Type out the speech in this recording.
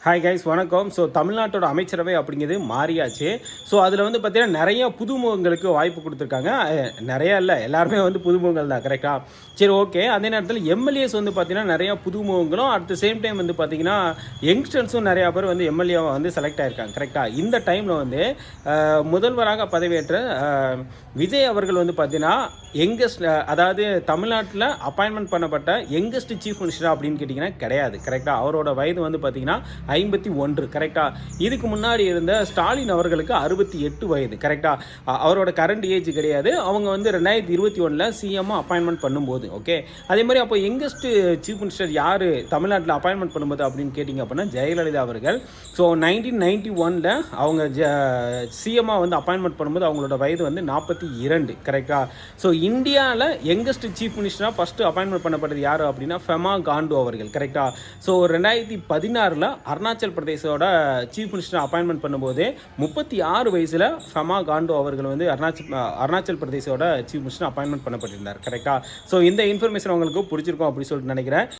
Hi guys வணக்கம். So தமிழ்நாட்டோட அமைச்சரவை அப்படிங்கிறது மாறியாச்சு. ஸோ அதில் வந்து பார்த்தீங்கன்னா நிறைய புதுமுகங்களுக்கு வாய்ப்பு கொடுத்துருக்காங்க. நிறையா இல்லை, எல்லாருமே வந்து புதுமுகங்கள் தான். கரெக்டாக? சரி, ஓகே. அதே நேரத்தில் எம்எல்ஏஸ் வந்து பார்த்தீங்கன்னா நிறையா புதுமுகங்களும் அட் த சேம் டைம் வந்து பார்த்தீங்கன்னா யங்ஸ்டர்ஸும் நிறையா பேர் வந்து எம்எல்ஏவை வந்து செலக்ட் ஆகிருக்காங்க. கரெக்டாக? இந்த டைமில் வந்து முதல்வராக பதவியேற்ற விஜய் அவர்கள் வந்து பார்த்தீங்கன்னா யங்கஸ்ட், அதாவது தமிழ்நாட்டில் அப்பாயின்மெண்ட் பண்ணப்பட்ட யங்கஸ்ட் சீஃப் மினிஸ்டர் அப்படின்னு கேட்டிங்கன்னா கிடையாது. கரெக்டாக? அவரோட வயது வந்து பார்த்தீங்கன்னா 51. கரெக்டாக? இதுக்கு முன்னாடி இருந்த ஸ்டாலின் அவர்களுக்கு 68 வயது. கரெக்டாக? அவரோட கரண்ட் ஏஜ் கிடையாது. அவங்க வந்து 2021 சிஎம்மாக அப்பாயின்மெண்ட் பண்ணும்போது. ஓகே, அதே மாதிரி அப்போ யங்கஸ்ட் சீஃப் மினிஸ்டர் யார் தமிழ்நாட்டில் அப்பாயின்மெண்ட் பண்ணும்போது அப்படின்னு கேட்டிங்க அப்படின்னா ஜெயலலிதா அவர்கள். ஸோ 1991 அவங்க சிஎம்மாக வந்து அப்பாயின்மெண்ட் பண்ணும்போது அவங்களோட வயது வந்து 42. கரெக்டாக? ஸோ இந்தியாவில் யங்கஸ்ட் சீஃப் மினிஸ்டராக ஃபஸ்ட்டு அப்பாயின்மெண்ட் பண்ணப்பட்டது யார் அப்படின்னா ஃபெமா காண்டு அவர்கள். கரெக்டாக? ஸோ 2016 அருணாச்சல் பிரதேசோட சீஃப் மினிஸ்டர் அப்பாயின்மெண்ட் பண்ணும்போது 36 வயசில் ஃபெமா காண்டு அவர்கள் வந்து அருணாச்சல் பிரதேசோட சீஃப் மினிஸ்டர் அப்பாயின்மெண்ட் பண்ணப்பட்டிருந்தார். கரெக்டாக? ஸோ இந்த இன்ஃபர்மேஷன் உங்களுக்கு பிடிச்சிருக்கும் அப்படின்னு சொல்லிட்டு நினைக்கிறேன்.